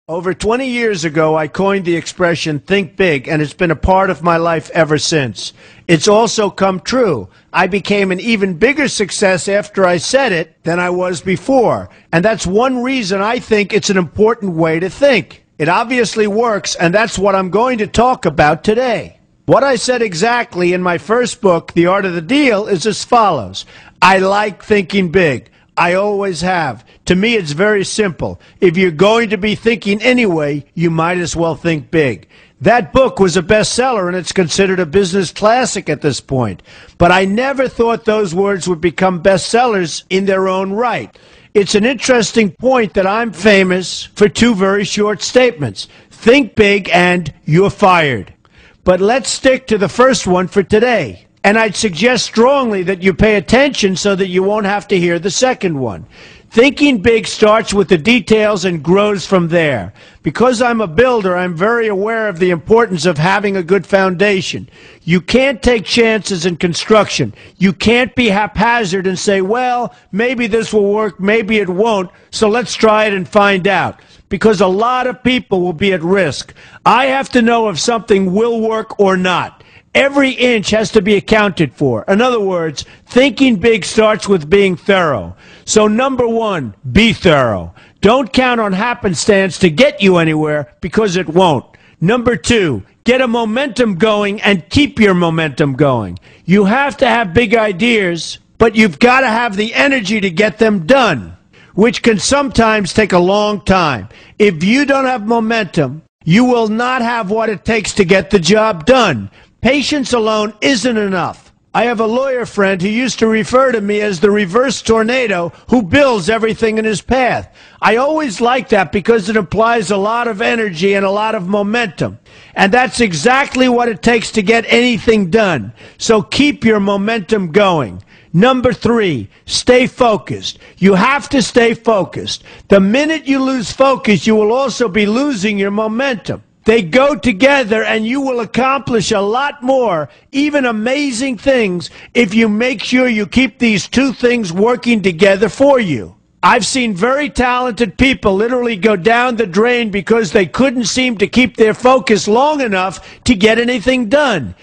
Over 20 years ago, I coined the expression think big, and it's been a part of my life ever since. It's also come true. I became an even bigger success after I said it than I was before. And that's one reason I think it's an important way to think. It obviously works, and that's what I'm going to talk about today. What I said exactly in my first book, The Art of the Deal, is as follows. I like thinking big. I always have. To me, it's very simple. If you're going to be thinking anyway, you might as well think big. That book was a bestseller, and it's considered a business classic at this point. But I never thought those words would become bestsellers in their own right. It's an interesting point that I'm famous for two very short statements. Think big and you're fired. But let's stick to the first one for today. And I'd suggest strongly that you pay attention so that you won't have to hear the second one. Thinking big starts with the details and grows from there. Because I'm a builder, I'm very aware of the importance of having a good foundation. You can't take chances in construction. You can't be haphazard and say, well, maybe this will work, maybe it won't, so let's try it and find out. Because a lot of people will be at risk. I have to know if something will work or not. Every inch has to be accounted for. In other words, thinking big starts with being thorough. So number one, be thorough. Don't count on happenstance to get you anywhere, because it won't. Number two, get a momentum going and keep your momentum going. You have to have big ideas, but you've got to have the energy to get them done, which can sometimes take a long time. If you don't have momentum, you will not have what it takes to get the job done. Patience alone isn't enough. I have a lawyer friend who used to refer to me as the reverse tornado who builds everything in his path. I always like that because it implies a lot of energy and a lot of momentum. And that's exactly what it takes to get anything done. So keep your momentum going. Number three, stay focused. You have to stay focused. The minute you lose focus, you will also be losing your momentum. They go together, and you will accomplish a lot more, even amazing things, if you make sure you keep these two things working together for you. I've seen very talented people literally go down the drain because they couldn't seem to keep their focus long enough to get anything done.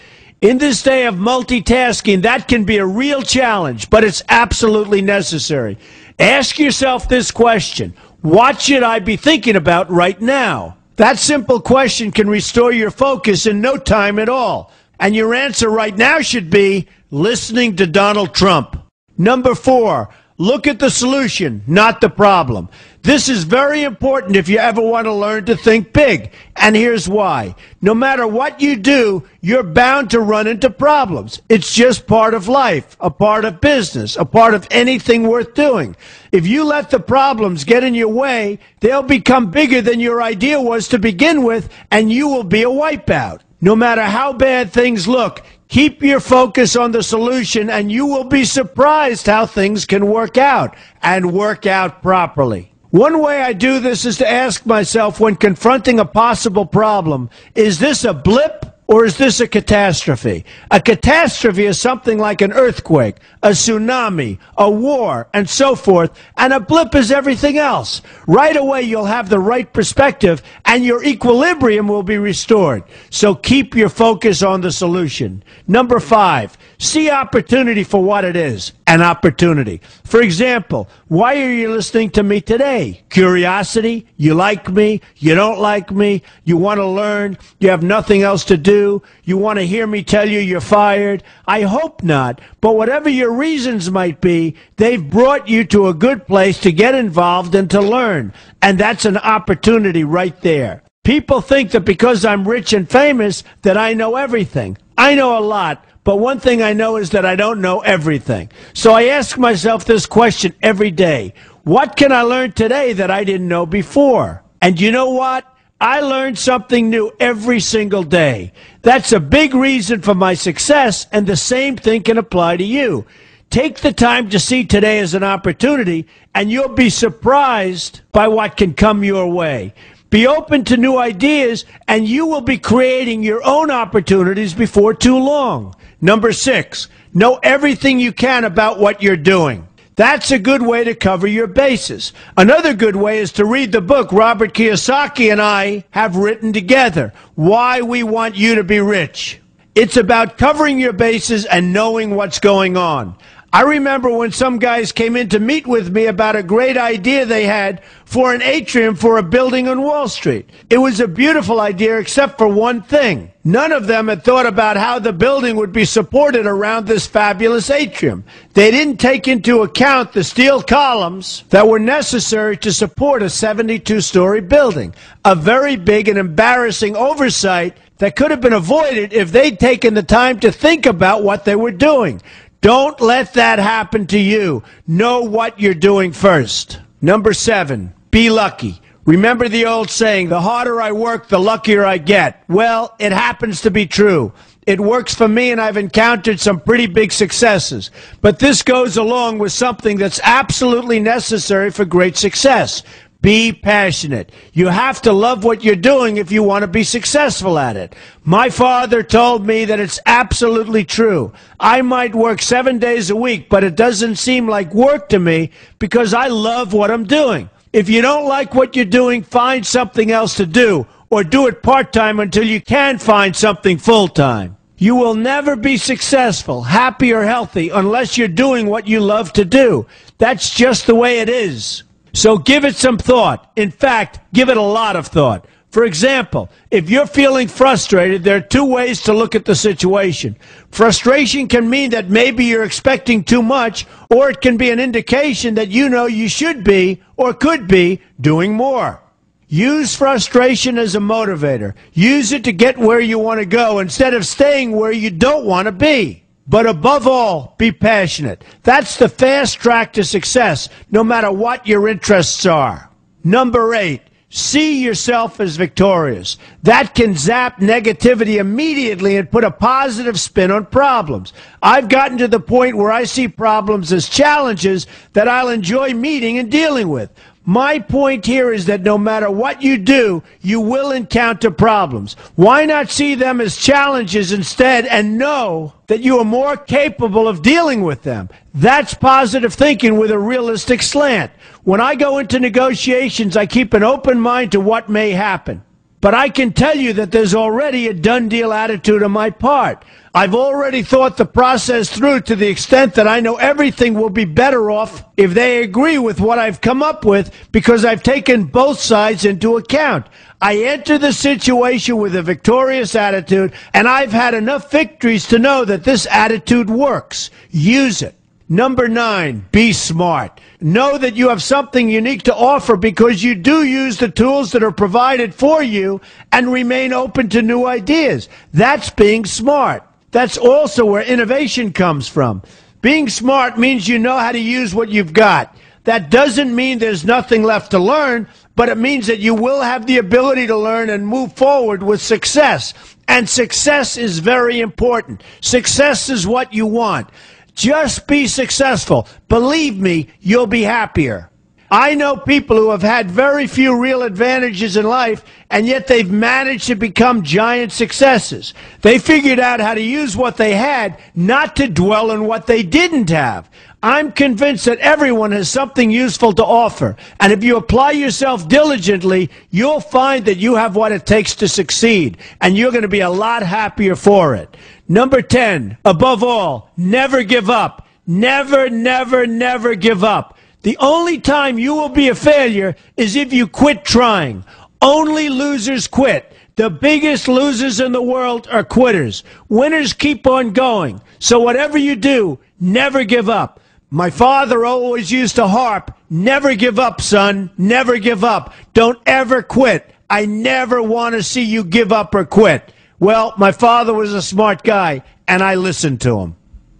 In this day of multitasking, that can be a real challenge, but it's absolutely necessary. Ask yourself this question: what should I be thinking about right now? That simple question can restore your focus in no time at all. And your answer right now should be listening to Donald Trump. Number four, look at the solution, not the problem. This is very important if you ever want to learn to think big. And here's why. No matter what you do, you're bound to run into problems. It's just part of life, a part of business, a part of anything worth doing. If you let the problems get in your way, they'll become bigger than your idea was to begin with, and you will be a wipeout. No matter how bad things look, keep your focus on the solution, and you will be surprised how things can work out, and work out properly. One way I do this is to ask myself when confronting a possible problem, is this a blip or is this a catastrophe? A catastrophe is something like an earthquake, a tsunami, a war, and so forth, and a blip is everything else. Right away you'll have the right perspective and your equilibrium will be restored. So keep your focus on the solution. Number five, see opportunity for what it is, an opportunity. For example, why are you listening to me today? Curiosity? You like me? You don't like me? You want to learn? You have nothing else to do? You want to hear me tell you you're fired? I hope not, but whatever your reasons might be, they've brought you to a good place to get involved and to learn. And that's an opportunity right there. People think that because I'm rich and famous that I know everything. I know a lot. But one thing I know is that I don't know everything. So I ask myself this question every day. What can I learn today that I didn't know before? And you know what? I learn something new every single day. That's a big reason for my success, and the same thing can apply to you. Take the time to see today as an opportunity, and you'll be surprised by what can come your way. Be open to new ideas, and you will be creating your own opportunities before too long. Number six, know everything you can about what you're doing. That's a good way to cover your bases. Another good way is to read the book Robert Kiyosaki and I have written together, Why We Want You to Be Rich. It's about covering your bases and knowing what's going on. I remember when some guys came in to meet with me about a great idea they had for an atrium for a building on Wall Street. It was a beautiful idea except for one thing. None of them had thought about how the building would be supported around this fabulous atrium. They didn't take into account the steel columns that were necessary to support a 72-story building. A very big and embarrassing oversight that could have been avoided if they'd taken the time to think about what they were doing. Don't let that happen to you. Know what you're doing first. Number 7, be lucky. Remember the old saying, the harder I work, the luckier I get. Well, it happens to be true. It works for me, and I've encountered some pretty big successes. But this goes along with something that's absolutely necessary for great success. Be passionate. You have to love what you're doing if you want to be successful at it. My father told me that it's absolutely true. I might work 7 days a week, but it doesn't seem like work to me because I love what I'm doing. If you don't like what you're doing, find something else to do, or do it part-time until you can find something full-time. You will never be successful, happy, or healthy unless you're doing what you love to do. That's just the way it is. So give it some thought. In fact, give it a lot of thought. For example, if you're feeling frustrated, there are 2 ways to look at the situation. Frustration can mean that maybe you're expecting too much, or it can be an indication that you know you should be, or could be, doing more. Use frustration as a motivator. Use it to get where you want to go instead of staying where you don't want to be. But above all, be passionate. That's the fast track to success, no matter what your interests are. Number 8, see yourself as victorious. That can zap negativity immediately and put a positive spin on problems. I've gotten to the point where I see problems as challenges that I'll enjoy meeting and dealing with. My point here is that no matter what you do, you will encounter problems. Why not see them as challenges instead and know that you are more capable of dealing with them? That's positive thinking with a realistic slant. When I go into negotiations, I keep an open mind to what may happen. But I can tell you that there's already a done deal attitude on my part. I've already thought the process through to the extent that I know everything will be better off if they agree with what I've come up with because I've taken both sides into account. I enter the situation with a victorious attitude, and I've had enough victories to know that this attitude works. Use it. Number 9, be smart. Know that you have something unique to offer because you do use the tools that are provided for you and remain open to new ideas. That's being smart. That's also where innovation comes from. Being smart means you know how to use what you've got. That doesn't mean there's nothing left to learn, but it means that you will have the ability to learn and move forward with success. And success is very important. Success is what you want. Just be successful. Believe me, you'll be happier. I know people who have had very few real advantages in life, and yet they've managed to become giant successes. They figured out how to use what they had, not to dwell on what they didn't have. I'm convinced that everyone has something useful to offer, and if you apply yourself diligently, you'll find that you have what it takes to succeed, and you're going to be a lot happier for it. Number 10, above all, never give up. Never, never, never give up. The only time you will be a failure is if you quit trying. Only losers quit. The biggest losers in the world are quitters. Winners keep on going. So whatever you do, never give up. My father always used to harp, never give up, son, never give up. Don't ever quit. I never want to see you give up or quit. Well, my father was a smart guy, and I listened to him.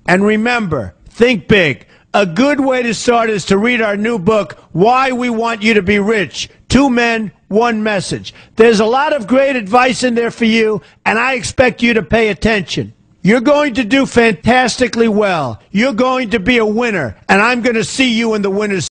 And remember, think big. A good way to start is to read our new book, Why We Want You to Be Rich. 2 men, 1 message. There's a lot of great advice in there for you, and I expect you to pay attention. You're going to do fantastically well. You're going to be a winner, and I'm going to see you in the winner's